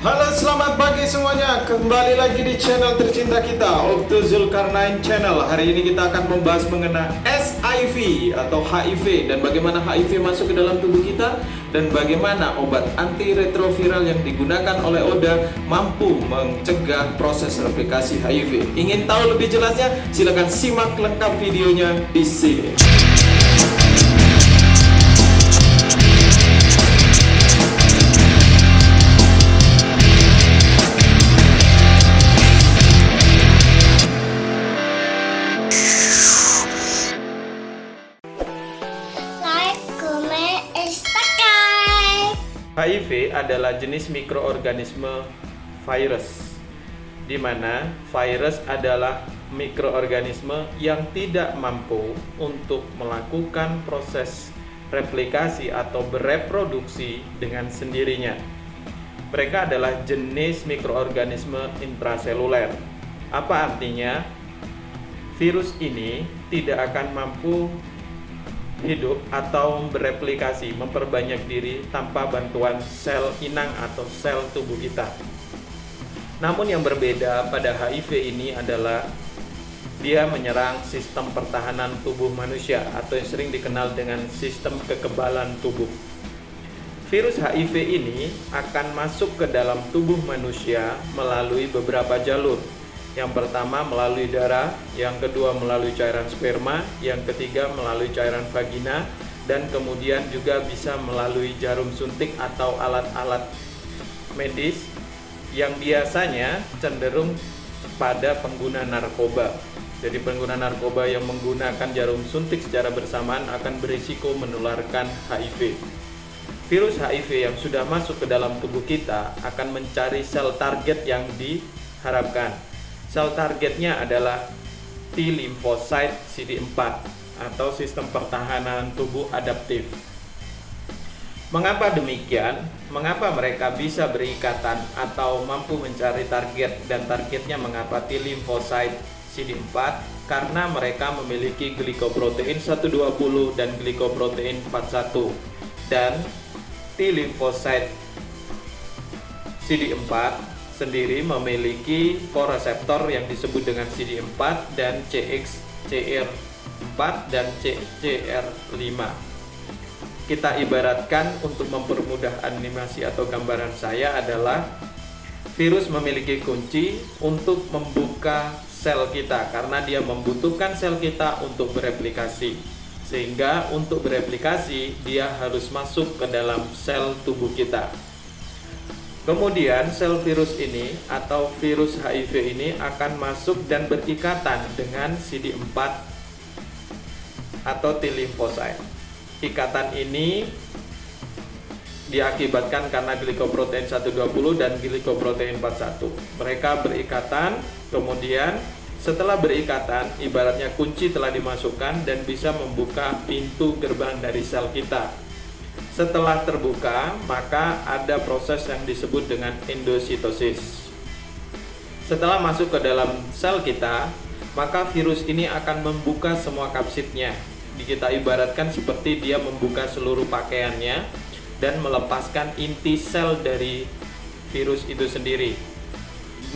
Halo, selamat pagi semuanya. Kembali lagi di channel tercinta kita, Okto Zulkarnain Channel. Hari ini kita akan membahas mengenai SIV atau HIV dan bagaimana HIV masuk ke dalam tubuh kita dan bagaimana obat antiretroviral yang digunakan oleh ODA mampu mencegah proses replikasi HIV. Ingin tahu lebih jelasnya? Silakan simak lengkap videonya di sini. HIV adalah jenis mikroorganisme virus, di mana virus adalah mikroorganisme yang tidak mampu untuk melakukan proses replikasi atau bereproduksi dengan sendirinya. Mereka adalah jenis mikroorganisme intraseluler. Apa artinya? Virus ini tidak akan mampu hidup atau bereplikasi, memperbanyak diri tanpa bantuan sel inang atau sel tubuh kita. Namun yang berbeda pada HIV ini adalah dia menyerang sistem pertahanan tubuh manusia atau yang sering dikenal dengan sistem kekebalan tubuh. Virus HIV ini akan masuk ke dalam tubuh manusia melalui beberapa jalur. Yang pertama melalui darah, yang kedua melalui cairan sperma, yang ketiga melalui cairan vagina, dan kemudian juga bisa melalui jarum suntik atau alat-alat medis yang biasanya cenderung pada pengguna narkoba. Jadi pengguna narkoba yang menggunakan jarum suntik secara bersamaan akan berisiko menularkan HIV. Virus HIV yang sudah masuk ke dalam tubuh kita akan mencari sel target yang diharapkan. Sel targetnya adalah T limfosit CD4 atau sistem pertahanan tubuh adaptif. Mengapa demikian? Mengapa mereka bisa berikatan atau mampu mencari target dan targetnya mengapa T limfosit CD4? Karena mereka memiliki glikoprotein 120 dan glikoprotein 41. Dan T limfosit CD4 sendiri memiliki koreseptor yang disebut dengan CD4 dan CXCR4 dan CCR5. Kita ibaratkan untuk mempermudah animasi atau gambaran saya adalah virus memiliki kunci untuk membuka sel kita karena dia membutuhkan sel kita untuk bereplikasi. Sehingga untuk bereplikasi dia harus masuk ke dalam sel tubuh kita. Kemudian sel virus ini atau virus HIV ini akan masuk dan berikatan dengan CD4 atau T limfosit. Ikatan ini diakibatkan karena glikoprotein 120 dan glikoprotein 41. Mereka berikatan, kemudian setelah berikatan ibaratnya kunci telah dimasukkan dan bisa membuka pintu gerbang dari sel kita. Setelah terbuka, maka ada proses yang disebut dengan endositosis. Setelah masuk ke dalam sel kita, maka virus ini akan membuka semua kapsidnya. Kita ibaratkan seperti dia membuka seluruh pakaiannya dan melepaskan inti sel dari virus itu sendiri.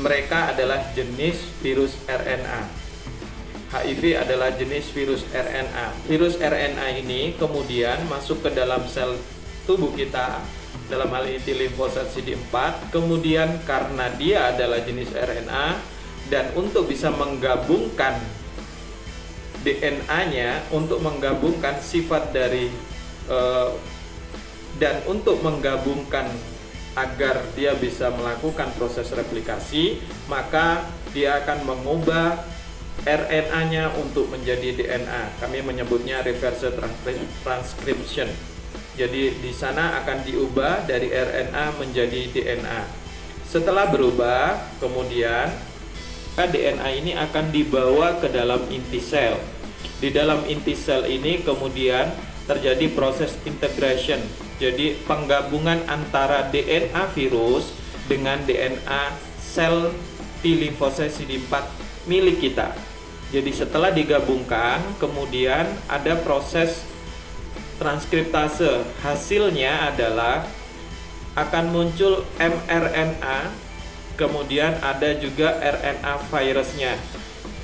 Mereka adalah jenis virus RNA. HIV adalah jenis virus RNA. Virus RNA ini kemudian masuk ke dalam sel tubuh kita, dalam hal ini T limfosit CD4. Kemudian karena dia adalah jenis RNA dan untuk bisa menggabungkan DNA-nya, untuk menggabungkan sifat dari dan untuk menggabungkan agar dia bisa melakukan proses replikasi, maka dia akan mengubah RNA-nya untuk menjadi DNA. Kami menyebutnya reverse transcription. Jadi di sana akan diubah dari RNA menjadi DNA. Setelah berubah, kemudian DNA ini akan dibawa ke dalam inti sel. Di dalam inti sel ini kemudian terjadi proses integration. Jadi penggabungan antara DNA virus dengan DNA sel T limfosit CD4 milik kita. Jadi setelah digabungkan, kemudian ada proses transkriptase. Hasilnya adalah akan muncul mRNA, kemudian ada juga RNA virusnya.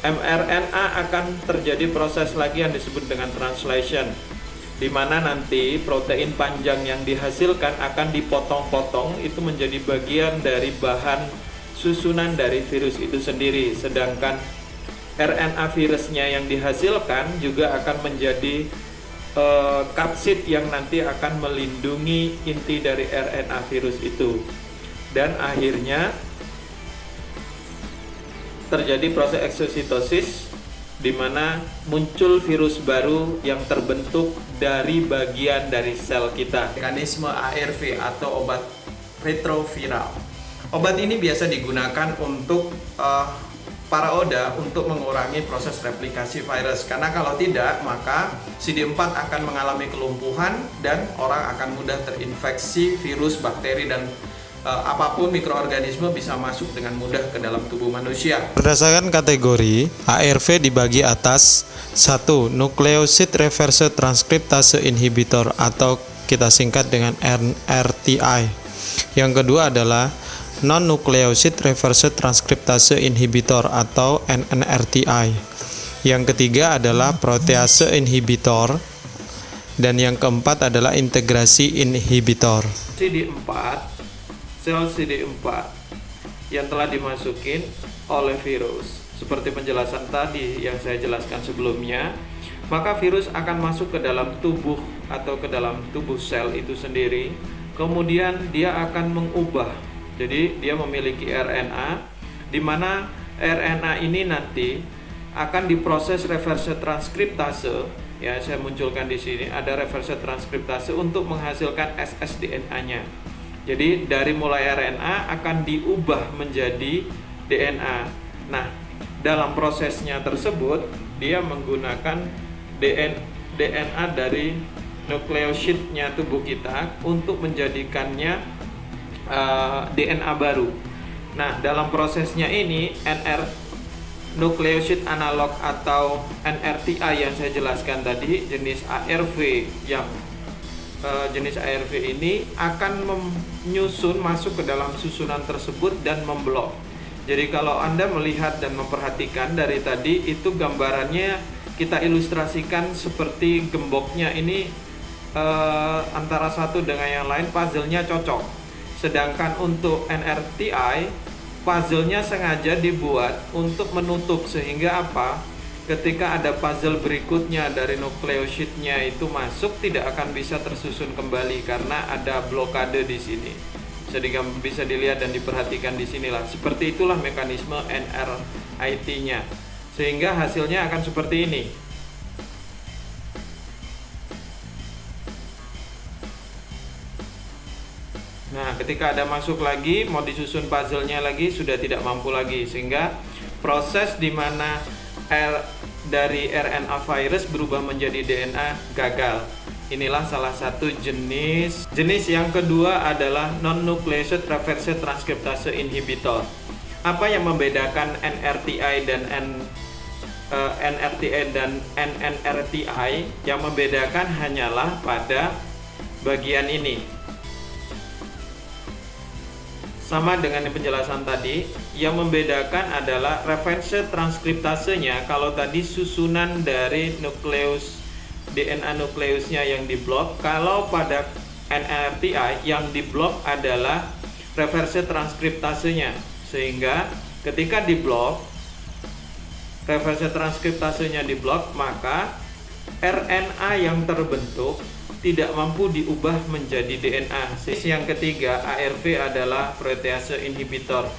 mRNA akan terjadi proses lagi yang disebut dengan translation, di mana nanti protein panjang yang dihasilkan akan dipotong-potong itu menjadi bagian dari bahan susunan dari virus itu sendiri. Sedangkan RNA virusnya yang dihasilkan juga akan menjadi kapsid yang nanti akan melindungi inti dari RNA virus itu. Dan akhirnya terjadi proses eksositosis, di mana muncul virus baru yang terbentuk dari bagian dari sel kita. Mekanisme ARV atau obat retroviral. Obat ini biasa digunakan untuk para ODA untuk mengurangi proses replikasi virus, karena kalau tidak maka CD4 akan mengalami kelumpuhan dan orang akan mudah terinfeksi virus, bakteri, dan apapun mikroorganisme bisa masuk dengan mudah ke dalam tubuh manusia. Berdasarkan kategori, ARV dibagi atas 1. Nucleoside Reverse Transcriptase Inhibitor atau kita singkat dengan NRTI. Yang kedua adalah Non-Nucleoside Reverse Transcriptase Inhibitor atau NNRTI. Yang ketiga adalah Protease Inhibitor. Dan yang keempat adalah Integrasi Inhibitor. CD4, sel CD4 yang telah dimasukin oleh virus, seperti penjelasan tadi yang saya jelaskan sebelumnya, maka virus akan masuk ke dalam tubuh atau ke dalam tubuh sel itu sendiri. Kemudian dia akan mengubah. Jadi dia memiliki RNA, di mana RNA ini nanti akan diproses reverse transkriptase. Ya, saya munculkan di sini ada reverse transkriptase untuk menghasilkan ssDNA-nya. Jadi dari mulai RNA akan diubah menjadi DNA. Nah, dalam prosesnya tersebut dia menggunakan DNA dari nukleoside-nya tubuh kita untuk menjadikannya DNA baru. Nah, dalam prosesnya ini nukleoside analog atau NRTI yang saya jelaskan tadi, jenis ARV yang jenis ARV ini akan menyusun masuk ke dalam susunan tersebut dan memblok. Jadi kalau Anda melihat dan memperhatikan dari tadi, itu gambarannya kita ilustrasikan seperti gemboknya ini antara satu dengan yang lain puzzle-nya cocok. Sedangkan untuk NRTI, puzzle-nya sengaja dibuat untuk menutup, sehingga apa? Ketika ada puzzle berikutnya dari nukleoside-nya itu masuk, tidak akan bisa tersusun kembali karena ada blokade di sini. Bisa dilihat dan diperhatikan di sinilah. Seperti itulah mekanisme NRIT-nya. Sehingga hasilnya akan seperti ini. Nah, ketika ada masuk lagi, mau disusun puzzle-nya lagi, sudah tidak mampu lagi. Sehingga proses di mana dari RNA virus berubah menjadi DNA gagal. Inilah salah satu jenis. Jenis yang kedua adalah Non-Nucleoside Reverse Transcriptase Inhibitor. Apa yang membedakan NRTI dan NNRTI? Yang membedakan hanyalah pada bagian ini. Sama dengan penjelasan tadi, yang membedakan adalah reverse transkriptasenya. Kalau tadi susunan dari nukleus DNA nukleusnya yang diblok, kalau pada NRTI yang diblok adalah reverse transkriptasenya. Sehingga ketika diblok, reverse transkriptasenya diblok, maka RNA yang terbentuk tidak mampu diubah menjadi DNA. Yang ketiga, ARV adalah protease inhibitor.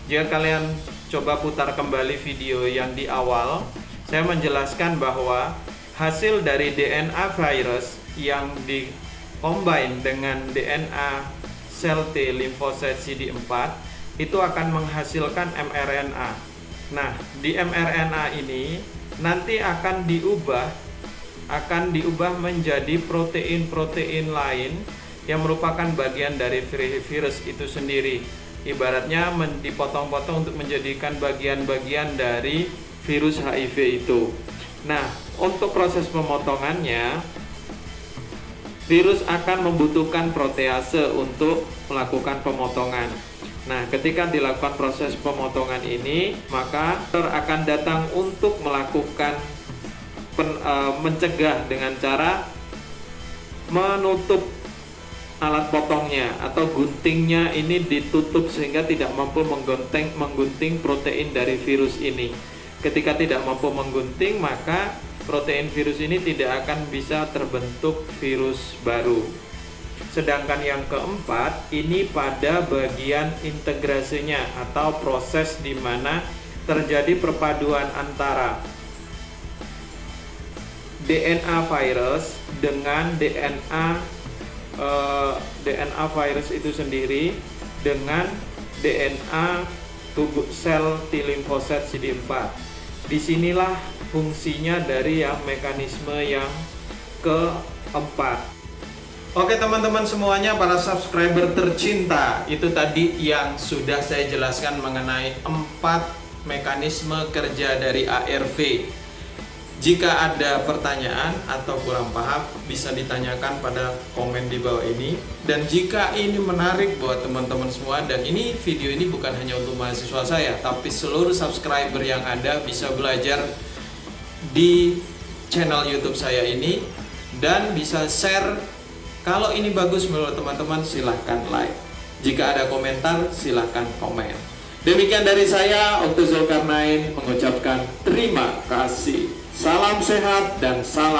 Jika kalian coba putar kembali video yang di awal, saya menjelaskan bahwa hasil dari DNA virus yang dikombin dengan DNA sel T limfosit CD4 itu akan menghasilkan mRNA. Nah, di mRNA ini nanti akan diubah menjadi protein-protein lain yang merupakan bagian dari virus itu sendiri. Ibaratnya dipotong-potong untuk menjadikan bagian-bagian dari virus HIV itu. Nah, untuk proses pemotongannya virus akan membutuhkan protease untuk melakukan pemotongan. Nah, ketika dilakukan proses pemotongan ini, maka dokter akan datang untuk melakukan mencegah dengan cara menutup alat potongnya atau guntingnya ini ditutup sehingga tidak mampu menggunting protein dari virus ini. Ketika tidak mampu menggunting, maka protein virus ini tidak akan bisa terbentuk virus baru. Sedangkan yang keempat, ini pada bagian integrasinya atau proses di mana terjadi perpaduan antara DNA virus dengan DNA virus itu sendiri dengan DNA tubuh sel T limfosit CD4. Disinilah fungsinya dari yang mekanisme yang keempat. Oke teman-teman semuanya, para subscriber tercinta, itu tadi yang sudah saya jelaskan mengenai 4 mekanisme kerja dari ARV. Jika ada pertanyaan atau kurang paham, bisa ditanyakan pada komen di bawah ini. Dan jika ini menarik buat teman-teman semua, dan ini video ini bukan hanya untuk mahasiswa saya, tapi seluruh subscriber yang ada bisa belajar di channel YouTube saya ini, dan bisa share. Kalau ini bagus menurut teman-teman, silahkan like. Jika ada komentar, silahkan komen. Demikian dari saya, Okto Zulkarnain, mengucapkan terima kasih. Salam sehat dan salam